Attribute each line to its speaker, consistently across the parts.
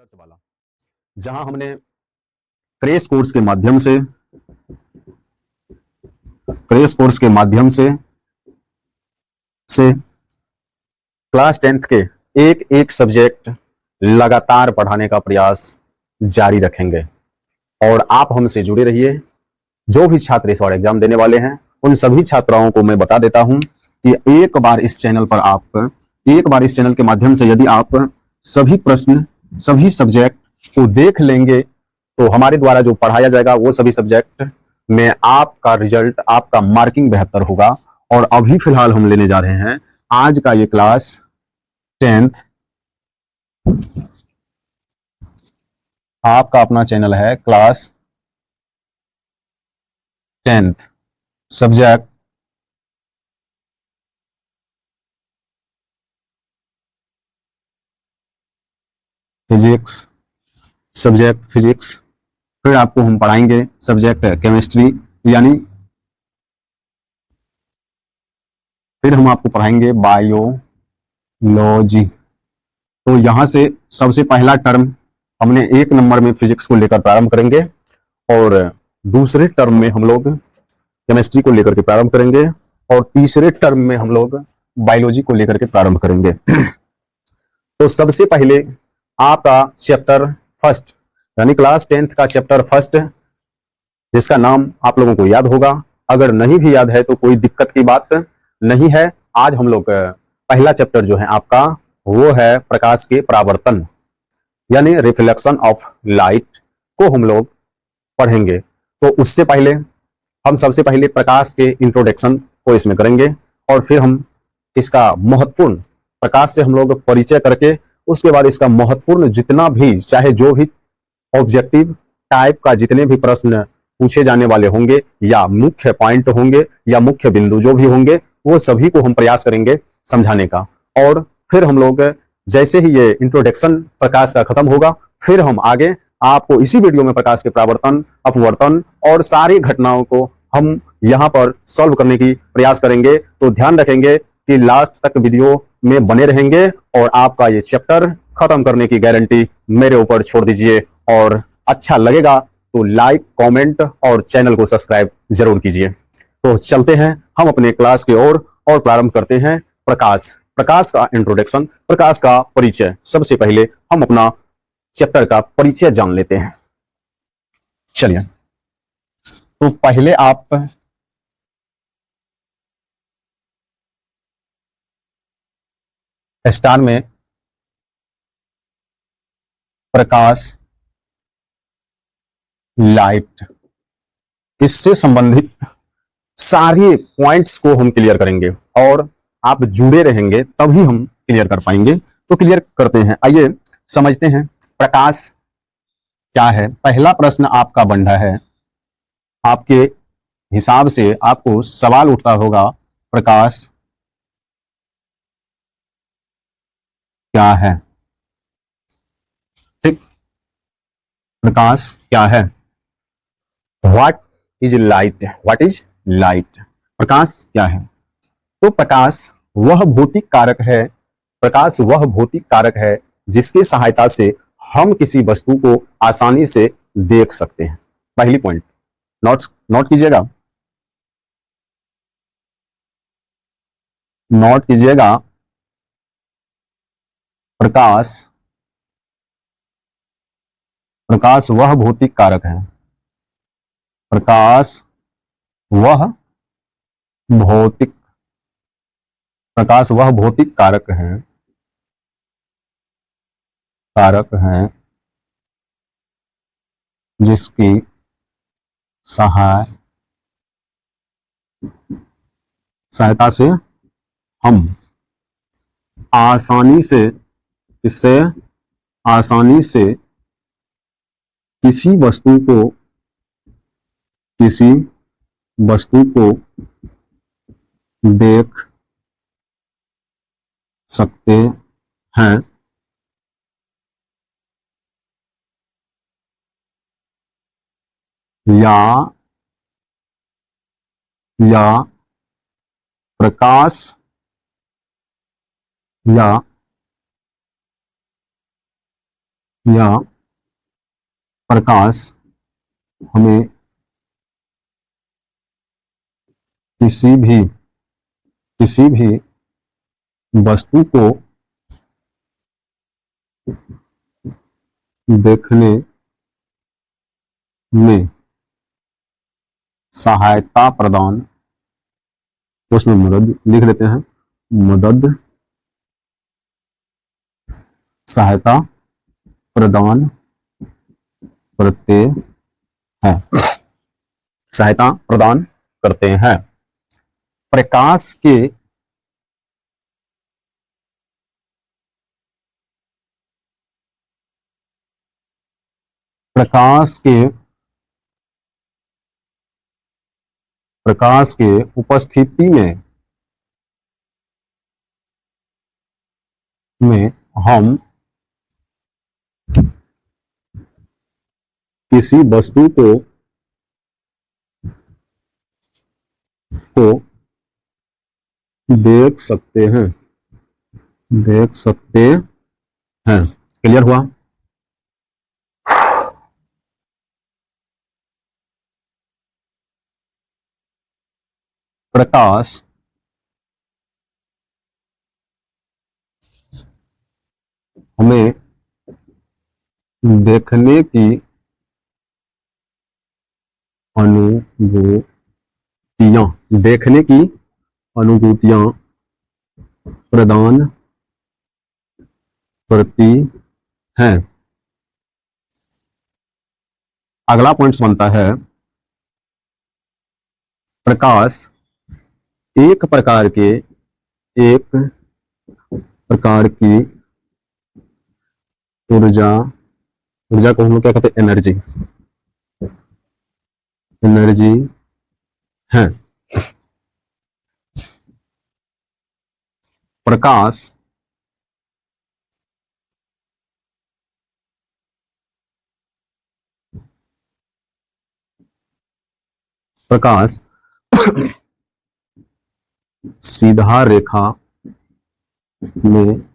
Speaker 1: Research वाला, जहां हमने क्रैश कोर्स के माध्यम से क्लास 10th के एक एक सब्जेक्ट लगातार पढ़ाने का प्रयास जारी रखेंगे। और आप हमसे जुड़े रहिए। जो भी छात्र इस बार एग्जाम देने वाले हैं उन सभी छात्राओं को मैं बता देता हूं कि एक बार इस चैनल के माध्यम से यदि आप सभी प्रश्न, सभी सब्जेक्ट को देख लेंगे तो हमारे द्वारा जो पढ़ाया जाएगा वो सभी सब्जेक्ट में आपका रिजल्ट, आपका मार्किंग बेहतर होगा। और अभी फिलहाल हम लेने जा रहे हैं आज का ये क्लास 10th। आपका अपना चैनल है क्लास 10th, सब्जेक्ट फिजिक्स। फिर आपको हम पढ़ाएंगे सब्जेक्ट केमिस्ट्री, यानी फिर हम आपको पढ़ाएंगे बायोलॉजी। तो यहां से सबसे पहला टर्म हमने 1 नंबर में फिजिक्स को लेकर प्रारंभ करेंगे और दूसरे टर्म में हम लोग केमिस्ट्री को लेकर के प्रारंभ करेंगे और तीसरे टर्म में हम लोग बायोलॉजी को लेकर के प्रारंभ करेंगे। तो सबसे पहले आपका चैप्टर फर्स्ट, यानी क्लास 10th का चैप्टर फर्स्ट, जिसका नाम आप लोगों को याद होगा। अगर नहीं भी याद है तो कोई दिक्कत की बात नहीं है। आज हम लोग पहला चैप्टर जो है आपका वो है प्रकाश के परावर्तन, यानी रिफ्लेक्शन ऑफ लाइट को हम लोग पढ़ेंगे। तो उससे पहले हम सबसे पहले प्रकाश के इंट्रोडक्शन को इसमें करेंगे और फिर हम इसका महत्वपूर्ण, प्रकाश से हम लोग परिचय करके उसके बाद इसका महत्वपूर्ण जितना भी, चाहे जो भी ऑब्जेक्टिव टाइप का जितने भी प्रश्न पूछे जाने वाले होंगे या मुख्य पॉइंट होंगे या मुख्य बिंदु जो भी होंगे वो सभी को हम प्रयास करेंगे समझाने का। और फिर हम लोग जैसे ही ये इंट्रोडक्शन प्रकाश का खत्म होगा फिर हम आगे आपको इसी वीडियो में प्रकाश के परावर्तन, अपवर्तन और सारी घटनाओं को हम यहाँ पर सॉल्व करने की प्रयास करेंगे। तो ध्यान रखेंगे कि लास्ट तक वीडियो में बने रहेंगे और आपका ये चैप्टर खत्म करने की गारंटी मेरे ऊपर छोड़ दीजिए। और अच्छा लगेगा तो लाइक, कमेंट और चैनल को सब्सक्राइब जरूर कीजिए। तो चलते हैं हम अपने क्लास की ओर और प्रारंभ करते हैं प्रकाश का इंट्रोडक्शन, प्रकाश का परिचय। सबसे पहले हम अपना चैप्टर का परिचय जान लेते हैं। चलिए, तो पहले आप स्टार में प्रकाश, लाइट, इससे संबंधित सारे पॉइंट्स को हम क्लियर करेंगे और आप जुड़े रहेंगे तभी हम क्लियर कर पाएंगे। तो क्लियर करते हैं, आइए समझते हैं प्रकाश क्या है। पहला प्रश्न आपका बन रहा है, आपके हिसाब से आपको सवाल उठता होगा प्रकाश क्या है। ठीक, प्रकाश क्या है? What is light? What is light? प्रकाश क्या है? तो प्रकाश वह भौतिक कारक है, प्रकाश वह भौतिक कारक है जिसकी सहायता से हम किसी वस्तु को आसानी से देख सकते हैं। पहली पॉइंट नोट कीजिएगा, नोट कीजिएगा। प्रकाश वह भौतिक कारक है, प्रकाश वह भौतिक कारक है जिसकी सहायता से हम आसानी से किसी वस्तु को देख सकते हैं। या प्रकाश या या प्रकाश हमें किसी भी वस्तु को देखने में सहायता प्रदान, उसमें मदद लिख लेते हैं, मदद सहायता प्रदान करते हैं, सहायता प्रदान करते हैं। प्रकाश के प्रकाश के प्रकाश के उपस्थिति में हम किसी वस्तु को देख सकते हैं। क्लियर हुआ? प्रकाश हमें देखने की अनुभूतियां प्रदान करती हैं। अगला पॉइंट बनता है, प्रकाश एक प्रकार की ऊर्जा को हम लोग क्या कहते हैं? एनर्जी है। प्रकाश सीधा रेखा में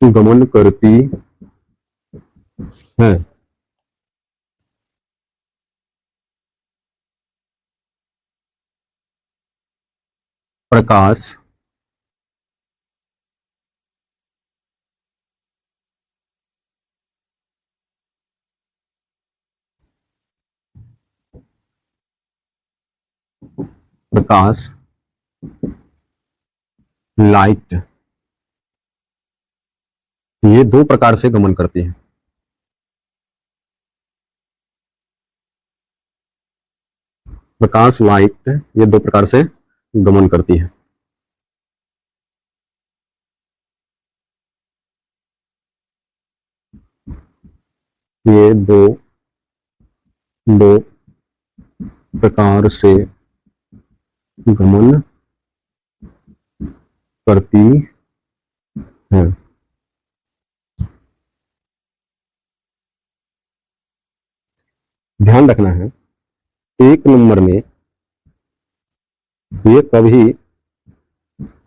Speaker 1: गमन करती है। प्रकाश लाइट ये दो प्रकार से गमन करती है। प्रकाश लाइट ये दो प्रकार से गमन करती है। ये दो प्रकार से गमन करती है। ध्यान रखना है, एक नंबर में ये कभी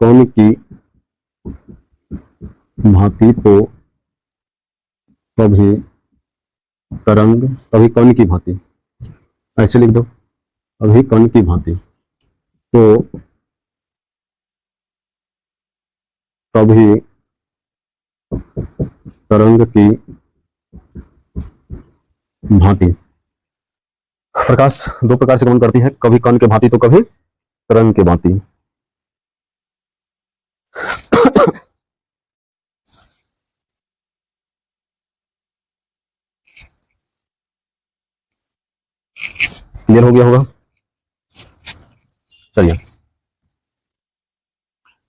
Speaker 1: कण की भांति तो कभी तरंग, कभी कण की भांति, ऐसे लिख दो, कभी कण की भांति तो कभी तरंग की भांति। प्रकाश दो प्रकार से गमन करती है, कभी कण के भांति तो कभी तरंग के भांति। क्लियर हो गया होगा? चलिए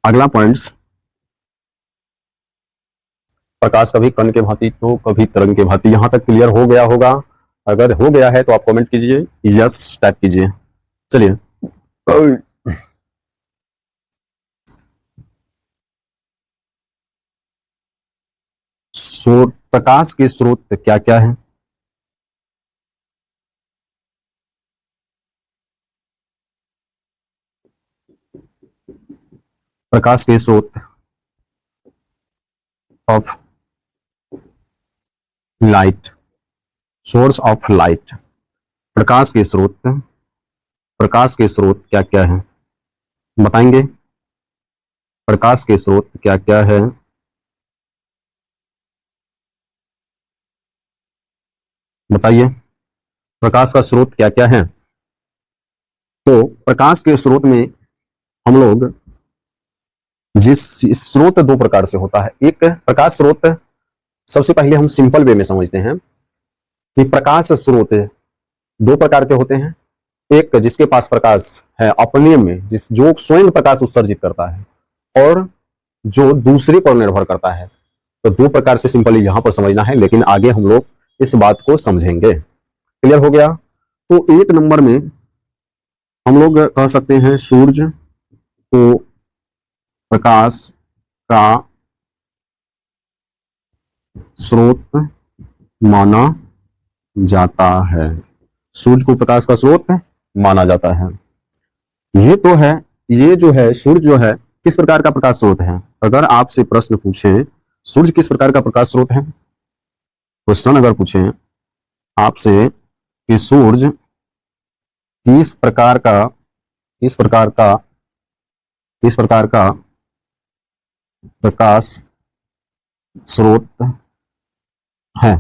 Speaker 1: अगला पॉइंट्स, प्रकाश कभी कण के भांति तो कभी तरंग के भांति। यहां तक क्लियर हो गया होगा? अगर हो गया है तो आप कमेंट कीजिए, यस टाइप कीजिए। चलिए प्रकाश के स्रोत क्या क्या है? प्रकाश के स्रोत of light, source of light, प्रकाश के स्रोत, प्रकाश के स्रोत क्या क्या है बताएंगे? प्रकाश के स्रोत क्या क्या है? बताइए, प्रकाश का स्रोत क्या क्या है? तो प्रकाश के स्रोत में हम लोग जिस स्रोत दो प्रकार से होता है। एक प्रकाश स्रोत, सबसे पहले हम सिंपल वे में समझते हैं कि प्रकाश स्रोत दो प्रकार के होते हैं। एक जिसके पास प्रकाश है अपने में, जो स्वयं प्रकाश उत्सर्जित करता है, और जो दूसरे पर निर्भर करता है। तो दो प्रकार से सिंपली यहां पर समझना है, लेकिन आगे हम लोग इस बात को समझेंगे। क्लियर हो गया? तो एक नंबर में हम लोग कह सकते हैं सूर्य को प्रकाश का स्रोत माना जाता है। सूर्य को प्रकाश का स्रोत माना जाता है। ये तो है, ये जो है सूर्य जो है किस प्रकार का प्रकाश स्रोत है? अगर आपसे प्रश्न पूछे सूर्य किस प्रकार का प्रकाश स्रोत है, क्वेश्चन अगर पूछे आपसे कि सूर्य किस प्रकार का प्रकाश स्रोत है,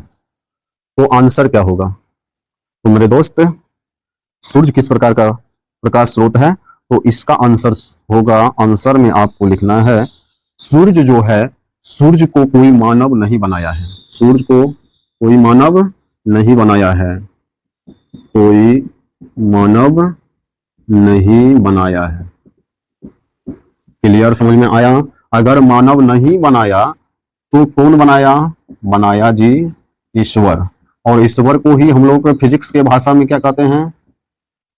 Speaker 1: तो आंसर क्या होगा? तो मेरे दोस्त, सूर्य किस प्रकार का प्रकाश स्रोत है, तो इसका आंसर होगा, आंसर में आपको लिखना है सूर्य जो है, सूर्य को कोई मानव नहीं बनाया है। सूर्य को कोई मानव नहीं बनाया है, कोई मानव नहीं बनाया है। क्लियर, समझ में आया? अगर मानव नहीं बनाया तो कौन बनाया? बनाया जी ईश्वर। और ईश्वर को ही हम लोग फिजिक्स के भाषा में क्या कहते हैं?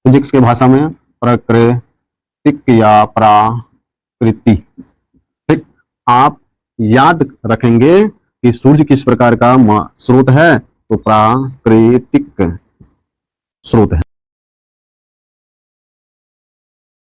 Speaker 1: फिजिक्स के भाषा में प्राकृतिक या प्राकृति। ठीक, आप याद रखेंगे कि सूर्य किस प्रकार का स्रोत है, तो प्राकृतिक स्रोत है।